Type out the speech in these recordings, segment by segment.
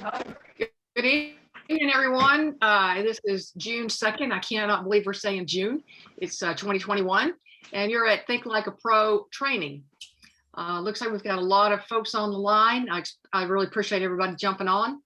Good evening, everyone. This is June 2nd. I cannot believe we're saying June. It's 2021, and you're at Think Like a Pro training. Looks like we've got a lot of folks on the line. I really appreciate everybody jumping on.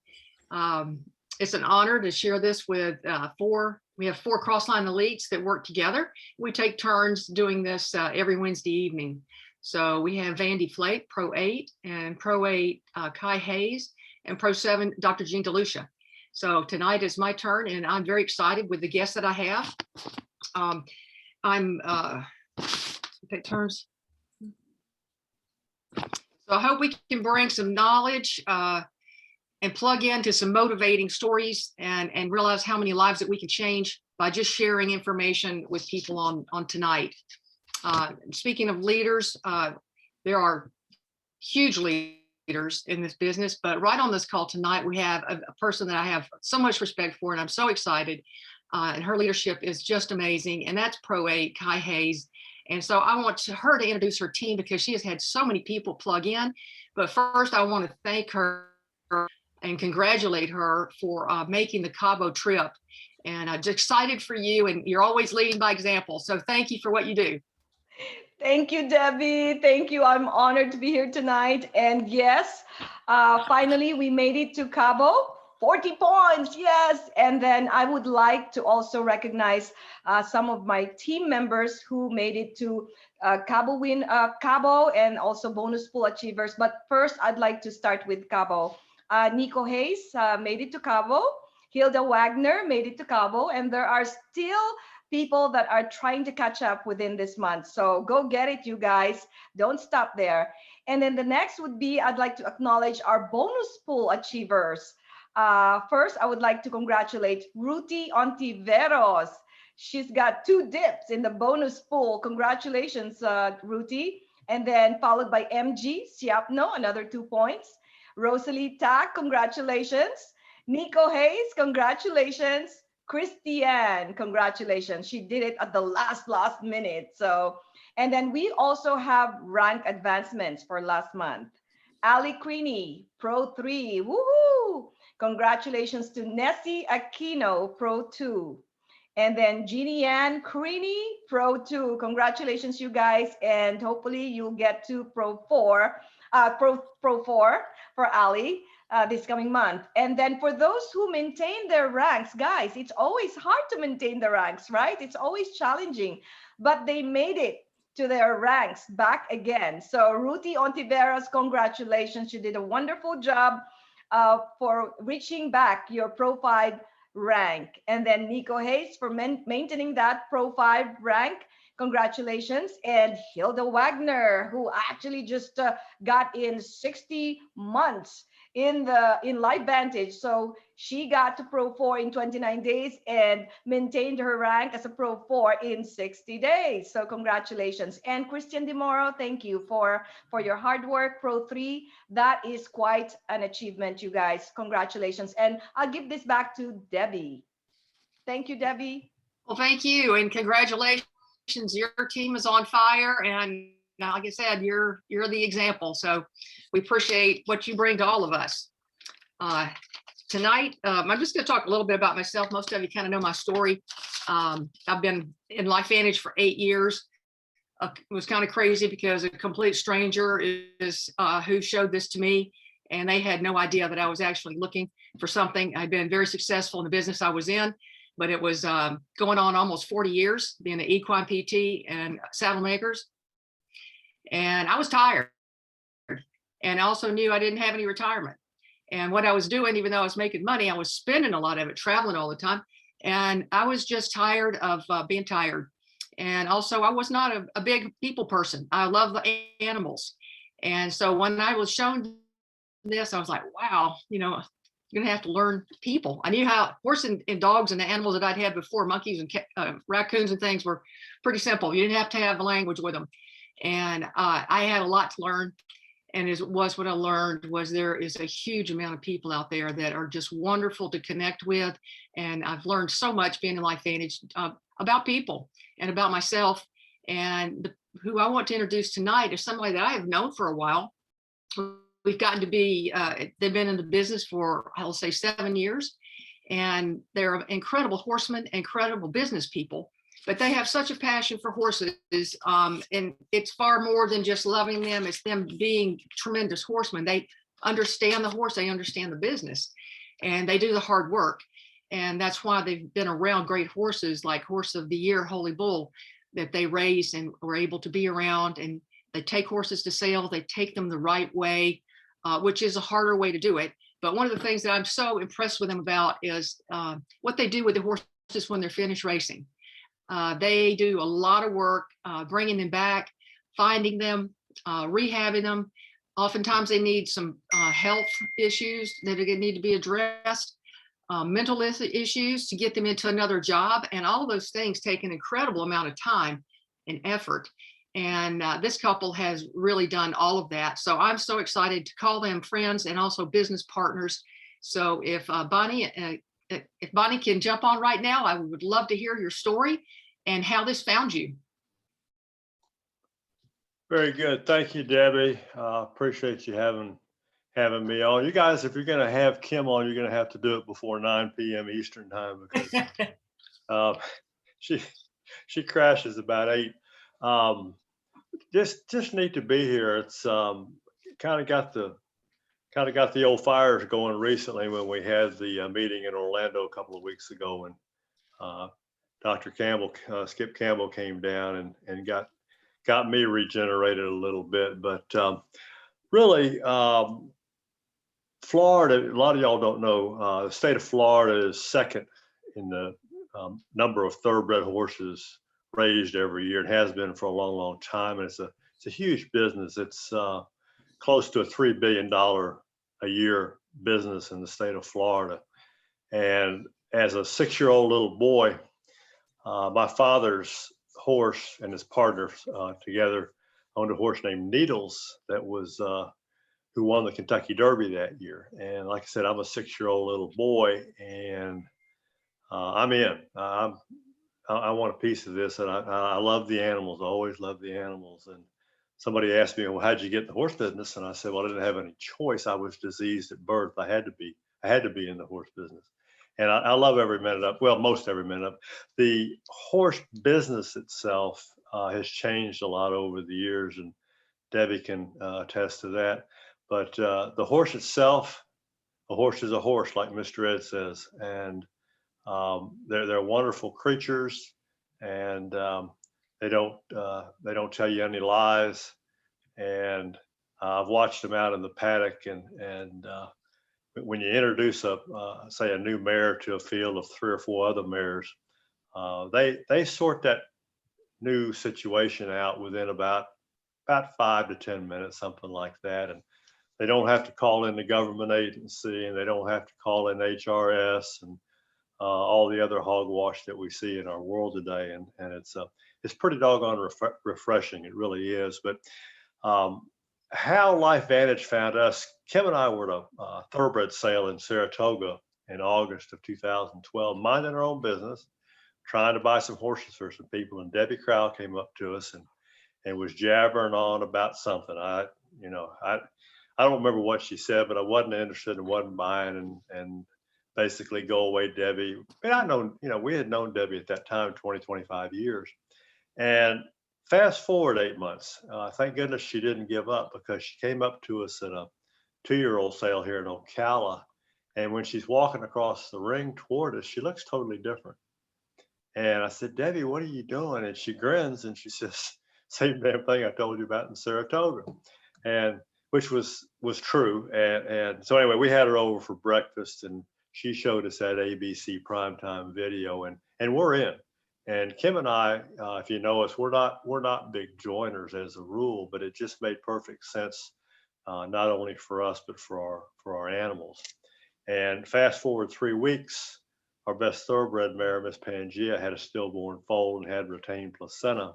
It's an honor to share this with we have four Crossline elites that work together. We take turns doing this every Wednesday evening. So we have Vandy Flake, Pro 8, and Pro 8 Kai Hayes, and Pro 7 Dr. Jean DeLucia. So tonight is my turn, and I'm very excited with the guests that I have. Take turns. So I hope we can bring some knowledge and plug into some motivating stories and realize how many lives that we can change by just sharing information with people on tonight. Speaking of leaders, there are huge leaders in this business, but right on this call tonight, we have a person that I have so much respect for, and I'm so excited. And her leadership is just amazing. And that's Pro 8, Kai Hayes. And so I want her to introduce her team because she has had so many people plug in. But first, I want to thank her and congratulate her for making the Cabo trip. And I'm just excited for you, and you're always leading by example. So thank you for what you do. Thank you, Debbie. Thank you. I'm honored to be here tonight. And yes, finally, we made it to Cabo. 40 points, yes. And then I would like to also recognize some of my team members who made it to Cabo and also bonus pool achievers. But first, I'd like to start with Cabo. Nico Hayes made it to Cabo. Hilda Wagner made it to Cabo. And there are still people that are trying to catch up within this month. So go get it, you guys. Don't stop there. And then the next would be, I'd like to acknowledge our bonus pool achievers. First, I would like to congratulate Ruti Ontiveros. She's got 2 dips in the bonus pool. Congratulations, Ruti. And then followed by MG Siapno, another 2 points. Rosalie Tak, congratulations. Nico Hayes, congratulations. Christiane, congratulations. She did it at the last minute. So, and then we also have rank advancements for last month. Ali Queenie, Pro 3, woohoo! Congratulations to Nessie Aquino, Pro 2. And then Jeannie Ann Creaney, Pro 2. Congratulations, you guys. And hopefully you'll get to Pro 4, Pro 4 for Ali. This coming month. And then for those who maintain their ranks, guys, it's always hard to maintain the ranks, right? It's always challenging, but they made it to their ranks back again. So Ruti Ontiveros, congratulations. You did a wonderful job for reaching back your Pro 5 rank. And then Nico Hayes for maintaining that Pro 5 rank. Congratulations. And Hilda Wagner, who actually just got in 60 months in Live Vantage. So she got to Pro 4 in 29 days and maintained her rank as a Pro 4 in 60 days. So congratulations. And Christian DeMoro, thank you for your hard work. Pro 3, that is quite an achievement, you guys. Congratulations. And I'll give this back to Debbie. Thank you, Debbie. Well, thank you, and congratulations. Your team is on fire, and like I said, you're the example. So we appreciate what you bring to all of us. Tonight, I'm just going to talk a little bit about myself. Most of you kind of know my story. I've been in Life Vantage for 8 years. It was kind of crazy because a complete stranger is who showed this to me, and they had no idea that I was actually looking for something. I'd been very successful in the business I was in, but it was going on almost 40 years being an equine PT and saddle makers. And I was tired, and I also knew I didn't have any retirement. And what I was doing, even though I was making money, I was spending a lot of it, traveling all the time. And I was just tired of being tired. And also I was not a big people person. I love the animals. And so when I was shown this, I was like, wow, you're going to have to learn people. I knew how horses and dogs and the animals that I'd had before, monkeys and raccoons and things, were pretty simple. You didn't have to have a language with them. And I had a lot to learn. And what I learned was there is a huge amount of people out there that are just wonderful to connect with. And I've learned so much being in Life Vantage about people and about myself. And who I want to introduce tonight is somebody that I have known for a while. we've gotten to be, they've been in the business for, I'll say 7 years, and they're incredible horsemen, incredible business people, but they have such a passion for horses. And it's far more than just loving them. It's them being tremendous horsemen. They understand the horse, they understand the business, and they do the hard work. And that's why they've been around great horses like Horse of the Year, Holy Bull, that they raised and were able to be around. And they take horses to sale, they take them the right way, which is a harder way to do it. But one of the things that I'm so impressed with them about is what they do with the horses when they're finished racing. They do a lot of work bringing them back, finding them, rehabbing them. Oftentimes they need some health issues that need to be addressed, mental issues to get them into another job. And all of those things take an incredible amount of time and effort. And this couple has really done all of that. So I'm so excited to call them friends and also business partners. So if Bonnie can jump on right now, I would love to hear your story and how this found you. Very good. Thank you, Debbie. Appreciate you having me on. You guys, if you're going to have Kim on, you're going to have to do it before 9 p.m. Eastern time, because she crashes about 8. Just need to be here. It's kind of got the old fires going recently when we had the meeting in Orlando a couple of weeks ago, and Dr. Campbell, Skip Campbell, came down and got me regenerated a little bit. But really, Florida, a lot of y'all don't know, the state of Florida is second in the number of thoroughbred horses raised every year. It has been for a long, long time, and it's a huge business. It's close to a $3 billion a year business in the state of Florida. And as a 6-year-old little boy, my father's horse and his partner together owned a horse named Needles that was who won the Kentucky Derby that year. And like I said, I'm a 6-year-old little boy, and I'm in. I want a piece of this, and I love the animals. I always love the animals. And somebody asked me, well, how'd you get in the horse business? And I said, well, I didn't have any choice. I was diseased at birth. I had to be in the horse business. And I love every minute of, well, most every minute of. The horse business itself has changed a lot over the years, and Debbie can attest to that. But the horse itself, a horse is a horse, like Mr. Ed says. And they're wonderful creatures, and they don't tell you any lies. And I've watched them out in the paddock, and when you introduce say a new mare to a field of 3 or 4 other mares, they sort that new situation out within about 5 to 10 minutes, something like that. And they don't have to call in the government agency, and they don't have to call in HRS and all the other hogwash that we see in our world today. And it's pretty doggone refreshing. It really is. But how Life Vantage found us, Kim and I were at a thoroughbred sale in Saratoga in August of 2012, minding our own business, trying to buy some horses for some people. And Debbie Kral came up to us and was jabbering on about something. I don't remember what she said, but I wasn't interested and wasn't buying, and basically, go away, Debbie. And we had known Debbie at that time, 20, 25 years. And fast forward 8 months, thank goodness she didn't give up, because she came up to us at a 2-year-old sale here in Ocala. And when she's walking across the ring toward us, she looks totally different. And I said, Debbie, what are you doing? And she grins and she says, same damn thing I told you about in Saratoga. And which was true. And so anyway, we had her over for breakfast, and she showed us that ABC primetime video, and we're in. And Kim and I, if you know us, we're not big joiners as a rule, but it just made perfect sense, not only for us but for our animals. And fast forward 3 weeks, our best thoroughbred mare, Miss Pangea, had a stillborn foal and had retained placenta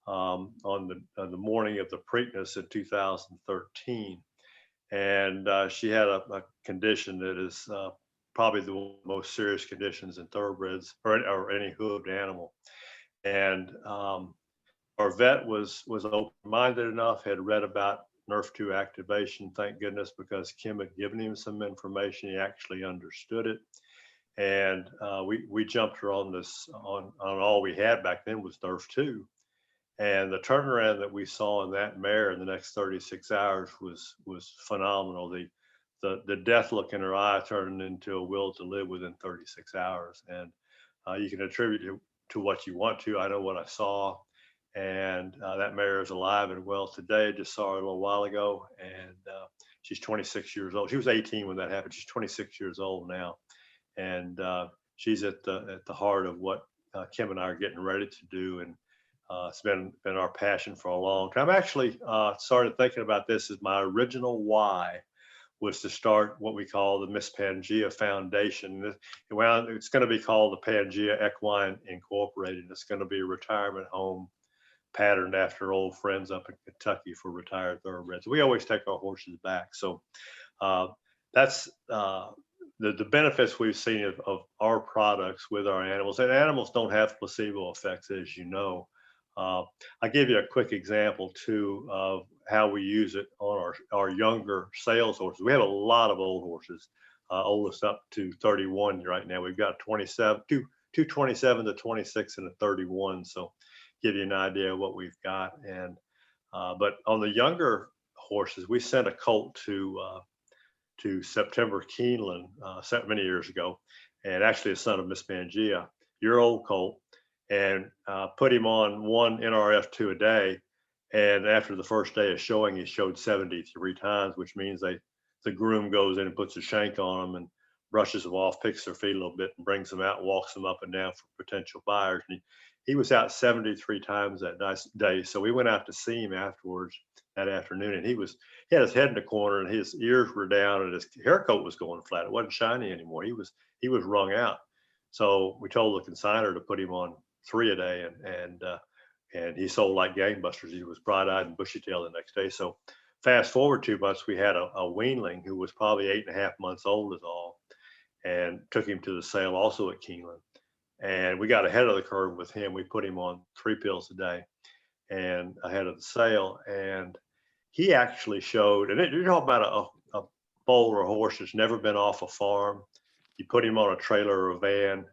on the morning of the Preakness in 2013. And she had a condition that is probably the most serious conditions in thoroughbreds or any hooved animal. And our vet was open-minded enough, had read about Nerf 2 activation, thank goodness, because Kim had given him some information. He actually understood it. And we jumped her on this, on all we had back then was Nerf 2. And the turnaround that we saw in that mare in the next 36 hours was phenomenal. The death look in her eye turned into a will to live within 36 hours. And you can attribute it to what you want to. I know what I saw. And that mare is alive and well today. Just saw her a little while ago. And she's 26 years old. She was 18 when that happened. She's 26 years old now. And she's at the heart of what Kim and I are getting ready to do. And it's been our passion for a long time. I actually started thinking about this as my original why was to start what we call the Miss Pangea Foundation. It's going to be called the Pangea Equine Incorporated. It's going to be a retirement home patterned after old friends up in Kentucky for retired thoroughbreds. We always take our horses back. So that's the benefits we've seen of our products with our animals. And animals don't have placebo effects, as you know. I'll give you a quick example too of how we use it on our younger sales horses. We have a lot of old horses, oldest up to 31 right now. We've got 27, two 27 to 26 and a 31. So give you an idea of what we've got. And but on the younger horses, we sent a colt to September Keeneland many years ago, and actually a son of Miss Pangea, year-old colt, and put him on one NRF2 a day. And after the first day of showing, he showed 73 times, which means the groom goes in and puts a shank on him and brushes them off, picks their feet a little bit, and brings them out, walks them up and down for potential buyers. And he was out 73 times that nice day. So we went out to see him afterwards that afternoon, and he had his head in the corner and his ears were down and his hair coat was going flat. It wasn't shiny anymore. He was wrung out. So we told the consignor to put him on 3 a day, and he sold like gangbusters. He was bright-eyed and bushy-tailed the next day. So fast forward 2 months, we had a weanling who was probably 8.5 months old is all, and took him to the sale also at Keeneland. And we got ahead of the curve with him. We put him on 3 pills a day and ahead of the sale. And he actually showed, and you're talking about a foal or a horse that's never been off a farm. You put him on a trailer or a van,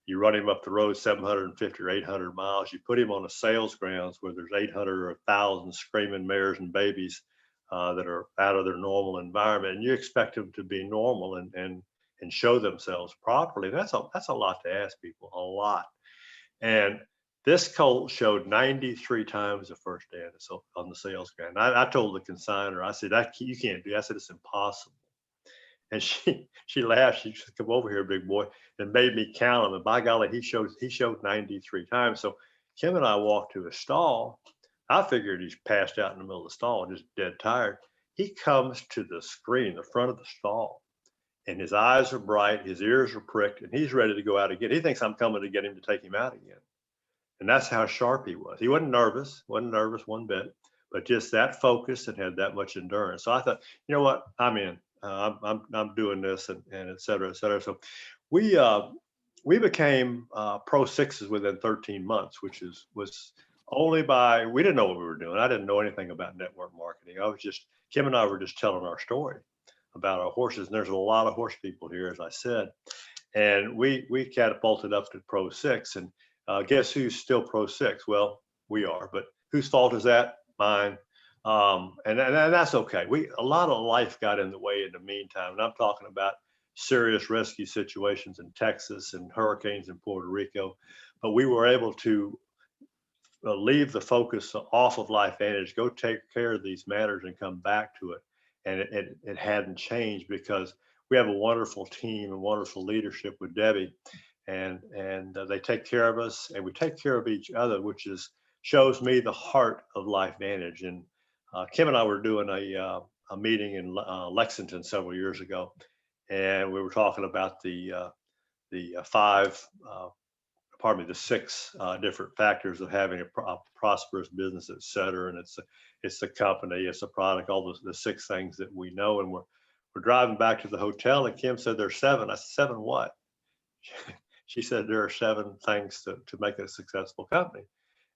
you run him up the road 750 or 800 miles, you put him on a sales grounds where there's 800 or 1,000 screaming mares and babies that are out of their normal environment, and you expect them to be normal and show themselves properly. That's a lot to ask people, a lot. And this colt showed 93 times the first day on the sales ground. I told the consignor, I said, you can't do that. I said, it's impossible. And she laughed. She said, come over here, big boy, and made me count them. And by golly, he showed 93 times. So Kim and I walked to a stall. I figured he's passed out in the middle of the stall, just dead tired. He comes to the screen, the front of the stall, and his eyes are bright, his ears are pricked, and he's ready to go out again. He thinks I'm coming to get him to take him out again. And that's how sharp he was. He wasn't nervous one bit, but just that focus and had that much endurance. So I thought, you know what, I'm in. I'm doing this and et cetera, et cetera. So we became Pro Sixes within 13 months, which was only by, we didn't know what we were doing. I didn't know anything about network marketing. Kim and I were just telling our story about our horses. And there's a lot of horse people here, as I said. And we catapulted up to Pro 6. And guess who's still Pro 6? Well, we are. But whose fault is that? Mine. And that's okay. A lot of life got in the way in the meantime. And I'm talking about serious rescue situations in Texas and hurricanes in Puerto Rico. But we were able to leave the focus off of LifeVantage, go take care of these matters and come back to it. And it hadn't changed because we have a wonderful team and wonderful leadership with Debbie, and they take care of us and we take care of each other, which shows me the heart of LifeVantage. And Kim and I were doing a meeting in Lexington several years ago, and we were talking about the 6 different factors of having a prosperous business, et cetera. And it's the company, it's the product, all the 6 things that we know. And we're driving back to the hotel, and Kim said there's 7. I said, 7 what? She said there are 7 things to make a successful company.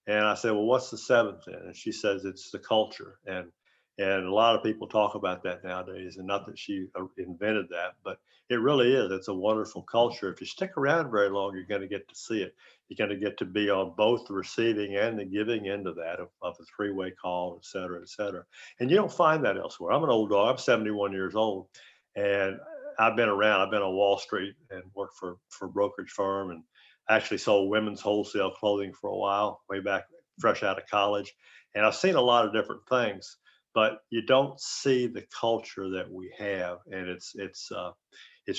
And I said, well, what's the 7th then? And she says it's the culture. And And a lot of people talk about that nowadays, and not that she invented that, but it really is. It's a wonderful culture. If you stick around very long, you're going to get to see it. You're going to get to be on both the receiving and the giving end of that, of a three-way call, et cetera, et cetera. And you don't find that elsewhere. I'm an old dog. I'm 71 years old, and I've been around. I've been on Wall Street and worked for a brokerage firm, and actually sold women's wholesale clothing for a while, way back fresh out of college. And I've seen a lot of different things, but you don't see the culture that we have, and it's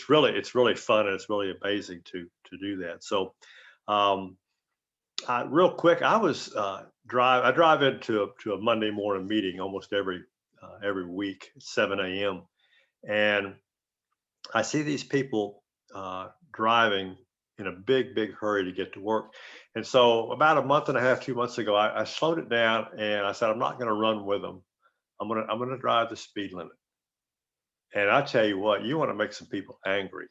really fun, and it's really amazing to do that. So, real quick, I drive into a Monday morning meeting almost every week at 7 a.m. and I see these people driving in a big hurry to get to work. And so about a month and a half, 2 months ago, I slowed it down and I said, I'm not going to run with them. I'm going to drive the speed limit. And I tell you what, you want to make some people angry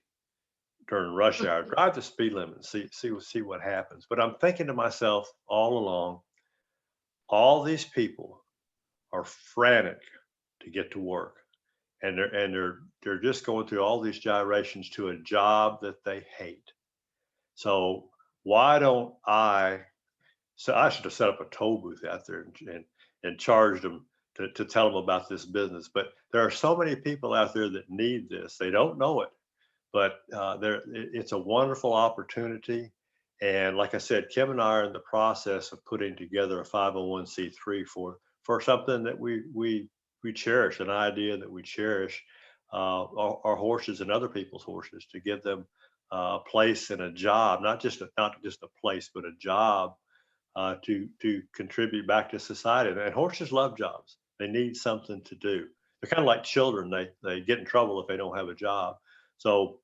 during rush hour, drive the speed limit and see what happens. But I'm thinking to myself all along, all these people are frantic to get to work. And they're just going through all these gyrations to a job that they hate. So why don't so I should have set up a toll booth out there and charged them to tell them about this business. But there are so many people out there that need this. They don't know it, but it's a wonderful opportunity. And like I said, Kim and I are in the process of putting together a 501c3 for something that we cherish, an idea that we cherish, our horses and other people's horses, to give them a place and a job, not just a place, but a job to contribute back to society. And horses love jobs. They need something to do. They're kind of like children. They get in trouble if they don't have a job. So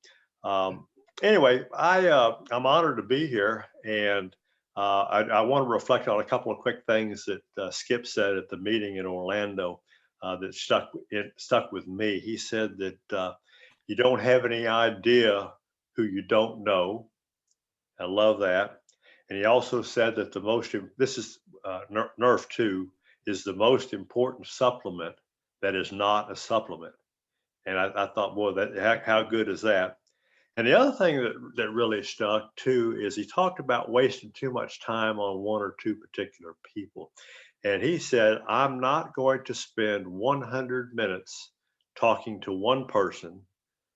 anyway, I'm honored to be here, and I want to reflect on a couple of quick things that Skip said at the meeting in Orlando that stuck with me. He said that you don't have any idea who you don't know. I love that. And he also said that this is Nerf 2 is the most important supplement that is not a supplement. And I thought, boy, how good is that? And the other thing that really stuck too is he talked about wasting too much time on one or two particular people. And he said, I'm not going to spend 100 minutes talking to one person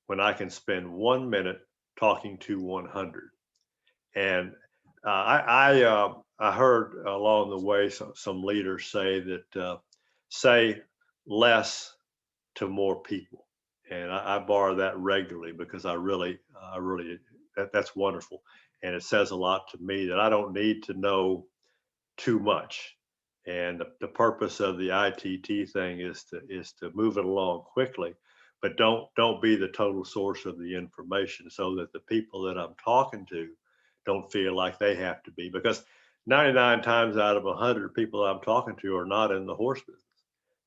when I can spend 1 minute talking to 100. And I heard along the way some leaders say that say less to more people. And I borrow that regularly because I really, that's wonderful. And it says a lot to me that I don't need to know too much. And the purpose of the ITT thing is to move it along quickly, but don't be the total source of the information, so that the people that I'm talking to don't feel like they have to be, because 99 times out of 100 people I'm talking to are not in the horse business.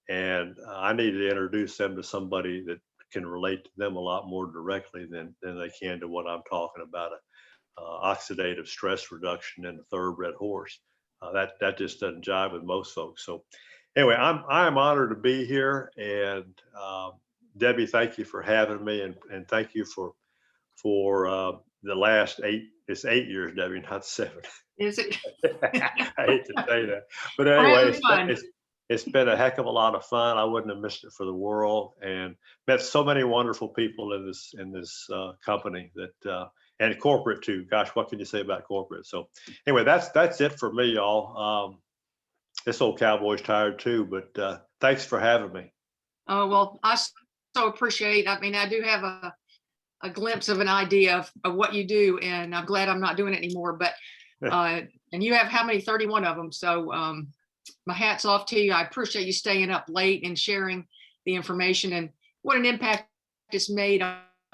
And I need to introduce them to somebody that can relate to them a lot more directly than they can to what I'm talking about, oxidative stress reduction in a thoroughbred horse. That just doesn't jive with most folks. So anyway, I'm honored to be here, and Debbie, thank you for having me, and thank you for the last 8. It's 8 years, Debbie, not 7. Is it? I hate to say that, but anyway, it's been a heck of a lot of fun. I wouldn't have missed it for the world, and met so many wonderful people in this company that. And corporate too. Gosh, what can you say about corporate? So anyway, that's it for me, y'all. This old cowboy's tired too, but thanks for having me. Oh, well, I so appreciate. I mean, I do have a glimpse of an idea of what you do, and I'm glad I'm not doing it anymore. But and you have how many? 31 of them. So my hat's off to you. I appreciate you staying up late and sharing the information, and what an impact it's made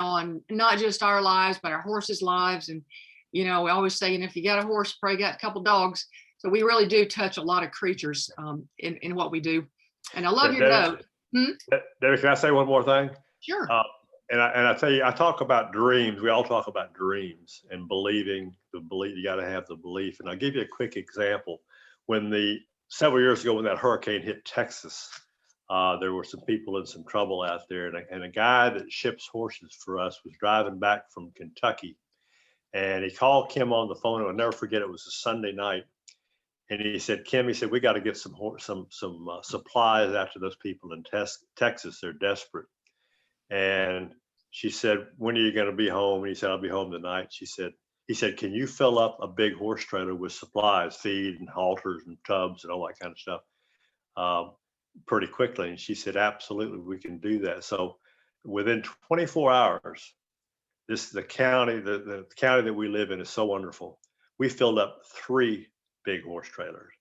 on not just our lives, but our horses' lives. And, we always say, if you got a horse, probably got a couple dogs. So we really do touch a lot of creatures in what we do. And I love your note. Debbie, can I say one more thing? Sure. And I tell you, I talk about dreams. We all talk about dreams and believing the belief. You got to have the belief. And I'll give you a quick example. Several years ago, when that hurricane hit Texas, there were some people in some trouble out there, and a guy that ships horses for us was driving back from Kentucky, and he called Kim on the phone. I'll never forget. It was a Sunday night, and he said, "Kim," he said, "we got to get some supplies out to those people in Texas. They're desperate." And she said, "When are you going to be home?" And he said, "I'll be home tonight." He said, "Can you fill up a big horse trailer with supplies, feed and halters and tubs and all that kind of stuff pretty quickly?" And she said, "Absolutely, we can do that." So within 24 hours, the county that we live in is so wonderful. We filled up 3 big horse trailers,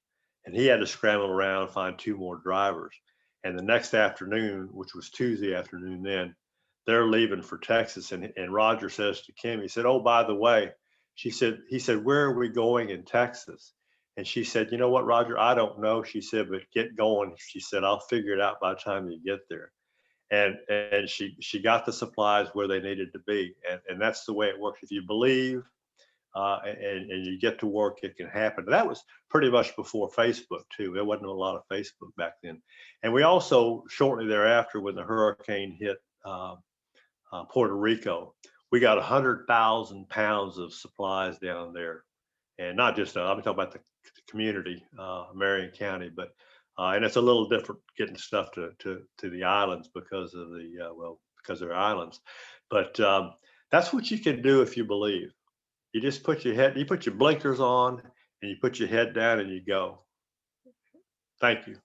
and he had to scramble around, find 2 more drivers. And the next afternoon, which was Tuesday afternoon then, they're leaving for Texas. And Roger says to Kim, he said, "Oh, by the way," he said, "where are we going in Texas?" And she said, "You know what, Roger, I don't know." She said, "But get going." She said, "I'll figure it out by the time you get there." And she got the supplies where they needed to be. And that's the way it works. If you believe and you get to work, it can happen. That was pretty much before Facebook too. There wasn't a lot of Facebook back then. And we also, shortly thereafter, when the hurricane hit Puerto Rico, we got 100,000 pounds of supplies down there. And not just, I'm talking about the community, Marion County, but and it's a little different getting stuff to the islands because of because they're islands. But that's what you can do if you believe. You just put your blinkers on, and you put your head down, and you go. Thank you.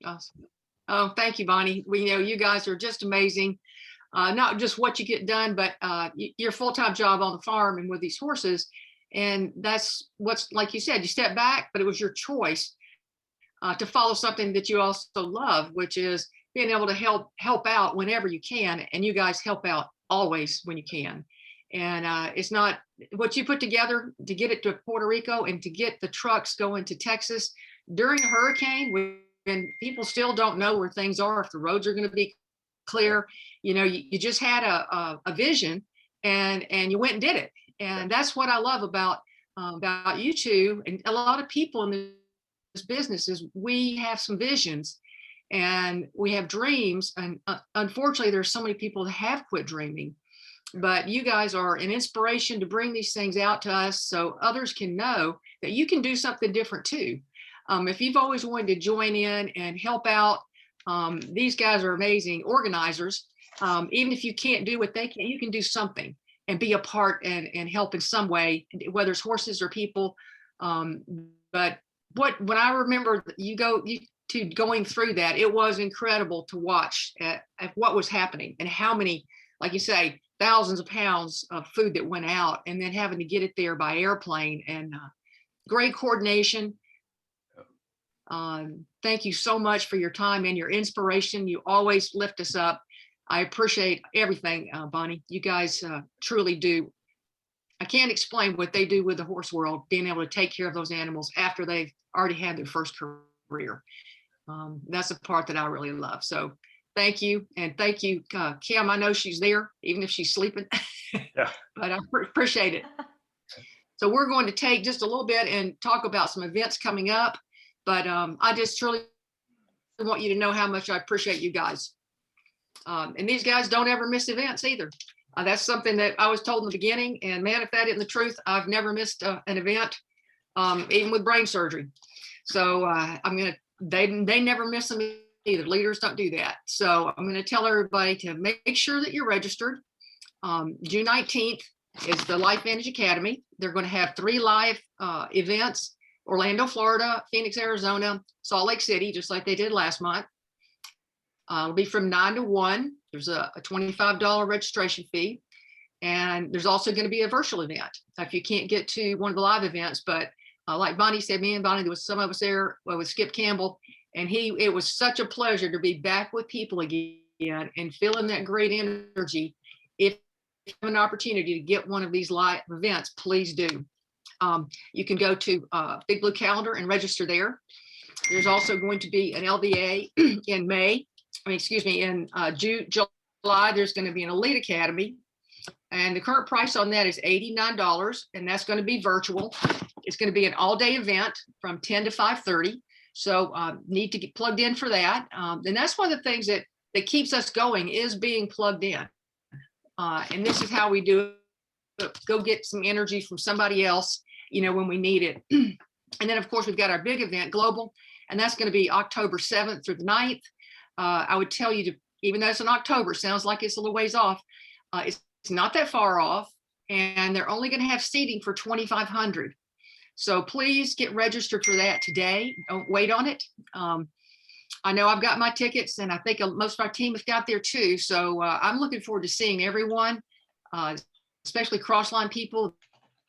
Awesome. Oh, thank you, Bonnie. You guys are just amazing. Not just what you get done, but your full-time job on the farm and with these horses. And that's what's, like you said, you step back, but it was your choice to follow something that you also love, which is being able to help out whenever you can. And you guys help out always when you can. And it's not what you put together to get it to Puerto Rico and to get the trucks going to Texas during a hurricane when people still don't know where things are, if the roads are going to be clear. You just had a vision and you went and did it. And that's what I love about you two and a lot of people in this business is we have some visions and we have dreams. And unfortunately, there's so many people that have quit dreaming. But you guys are an inspiration to bring these things out to us so others can know that you can do something different too. If you've always wanted to join in and help out, these guys are amazing organizers. Even if you can't do what they can, you can do something and be a part and help in some way, whether it's horses or people. But when I remember you two going through that, it was incredible to watch at what was happening and how many, like you say, thousands of pounds of food that went out and then having to get it there by airplane and great coordination. Thank you so much for your time and your inspiration. You always lift us up. I appreciate everything, Bonnie. You guys truly do. I can't explain what they do with the horse world, being able to take care of those animals after they've already had their first career. That's the part that I really love. So thank you. And thank you, Kim. I know she's there, even if she's sleeping, Yeah. But I appreciate it. So we're going to take just a little bit and talk about some events coming up. But I just truly want you to know how much I appreciate you guys. And these guys don't ever miss events either. That's something that I was told in the beginning. And man, if that isn't the truth, I've never missed an event, even with brain surgery. So they never miss them either. Leaders don't do that. So I'm going to tell everybody to make sure that you're registered. June 19th is the Life Vantage Academy. They're going to have 3 live events: Orlando, Florida, Phoenix, Arizona, Salt Lake City, just like they did last month. It'll be from 9 to 1. There's a $25 registration fee. And there's also going to be a virtual event if you can't get to one of the live events. But like Bonnie said, me and Bonnie, there was some of us there with Skip Campbell. And it was such a pleasure to be back with people again and feeling that great energy. If you have an opportunity to get one of these live events, please do. You can go to Big Blue Calendar and register there. There's also going to be an LVA in July. There's going to be an Elite Academy. And the current price on that is $89, and that's going to be virtual. It's going to be an all-day event from 10 to 5:30. So need to get plugged in for that. And that's one of the things that keeps us going is being plugged in. And this is how we do it. Go get some energy from somebody else, when we need it. And then, of course, we've got our big event, Global, and that's going to be October 7th through the 9th. I would tell you to, even though it's in October, sounds like it's a little ways off. It's not that far off, and they're only going to have seating for 2,500. So please get registered for that today. Don't wait on it. I know I've got my tickets, and I think most of our team have got there too. So I'm looking forward to seeing everyone, especially Crossline people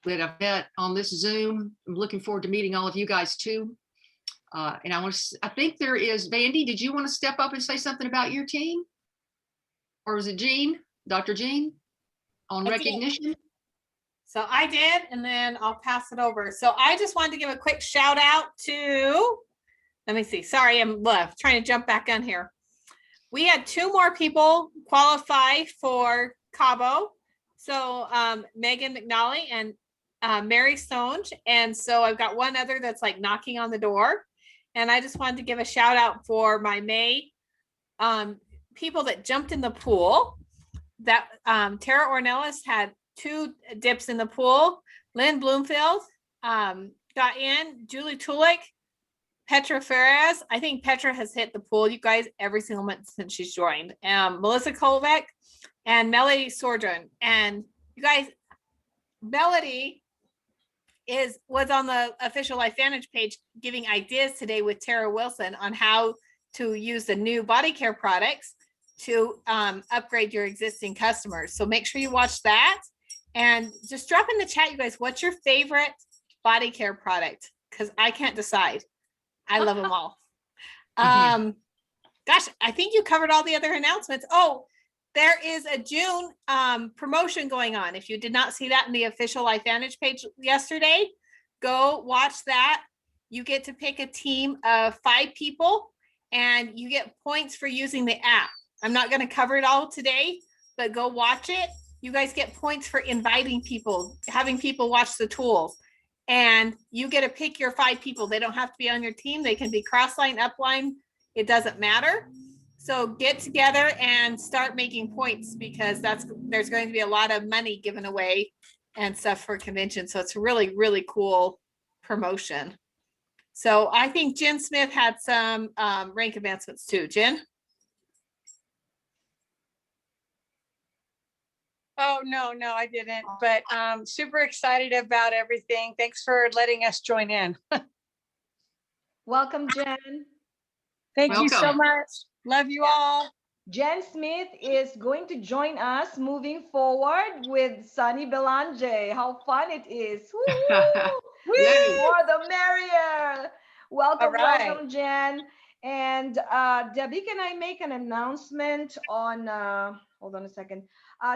that I've met on this Zoom. I'm looking forward to meeting all of you guys too. And I think there is, Vandy, did you want to step up and say something about your team? Or was it Jean, Dr. Jean, on recognition? So I did, and then I'll pass it over. So I just wanted to give a quick shout out to, let me see, sorry, I'm trying to jump back on here. We had 2 more people qualify for Cabo. So Megan McNally and Mary Songe. And so I've got one other that's like knocking on the door. And I just wanted to give a shout out for my May people that jumped in the pool. That Tara Ornelas had 2 dips in the pool. Lynn Bloomfield got in. Julie Tulik, Petra Ferraz. I think Petra has hit the pool, you guys, every single month since she's joined. Melissa Kovac and Melody Sordran. And you guys, Melody was on the official LifeVantage page giving ideas today with Tara Wilson on how to use the new body care products to upgrade your existing customers. So make sure you watch that, and just drop in the chat, you guys, what's your favorite body care product? Because I can't decide. I love them all. Gosh, I think you covered all the other announcements. Oh, there is a June promotion going on. If you did not see that in the official LifeVantage page yesterday, go watch that. You get to pick a team of 5 people, and you get points for using the app. I'm not going to cover it all today, but go watch it. You guys get points for inviting people, having people watch the tools, and you get to pick your 5 people. They don't have to be on your team. They can be cross-line, upline. It doesn't matter. So get together and start making points, because there's going to be a lot of money given away and stuff for convention. So it's a really, really cool promotion. So I think Jen Smith had some rank advancements too. Jen? Oh, no, I didn't. But super excited about everything. Thanks for letting us join in. Welcome, Jen. Thank you so Welcome. much. Love you all. Jen Smith is going to join us moving forward with Sunny Belanje. How fun it is. Woo! Yay. More the merrier. Welcome, All right. welcome, Jen. And Debbie, can I make an announcement on, hold on a second.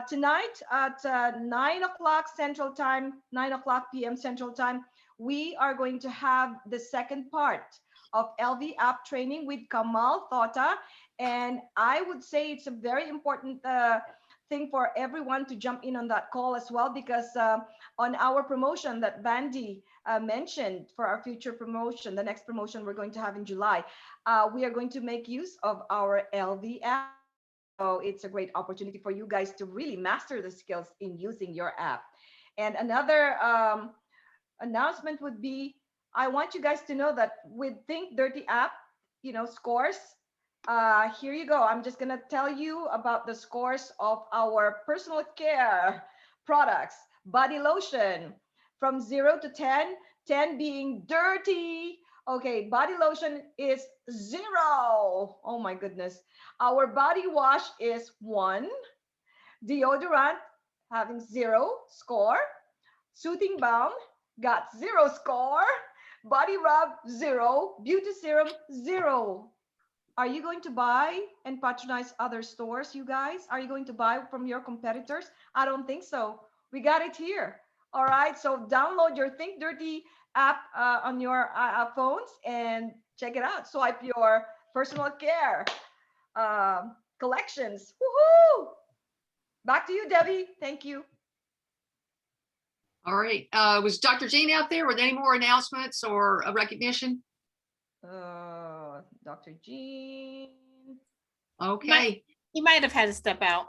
Tonight at 9 o'clock Central Time, 9 o'clock p.m. Central Time, we are going to have the second part of LV app training with Kamal Thota. And I would say it's a very important thing for everyone to jump in on that call as well, because on our promotion that Vandy mentioned for our future promotion, the next promotion we're going to have in July, we are going to make use of our LV app. So it's a great opportunity for you guys to really master the skills in using your app. And another announcement would be, I want you guys to know that with Think Dirty app, scores, here you go. I'm just gonna tell you about the scores of our personal care products. Body lotion from 0 to 10, 10 being dirty. Okay, body lotion is 0. Oh my goodness. Our body wash is 1. Deodorant having 0 score. Soothing balm got 0 score. Body rub 0. Beauty serum 0. Are you going to buy and patronize other stores, you guys? Are you going to buy from your competitors? I don't think so. We got it here. All right, so download your Think Dirty app on your phones and check it out. Swipe your personal care collections. Woohoo! Back to you, Debbie. Thank you. All right. Was Dr. Jean out there with any more announcements or a recognition? Dr. Jean. Okay, He might have had to step out.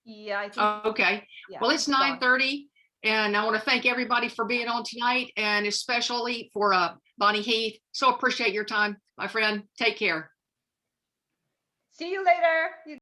Yeah, I think. okay. Yeah, Well, it's it's gone. 9:30 and I want to thank everybody for being on tonight and especially for Bonnie Heath. So appreciate your time, my friend. Take care. See you later.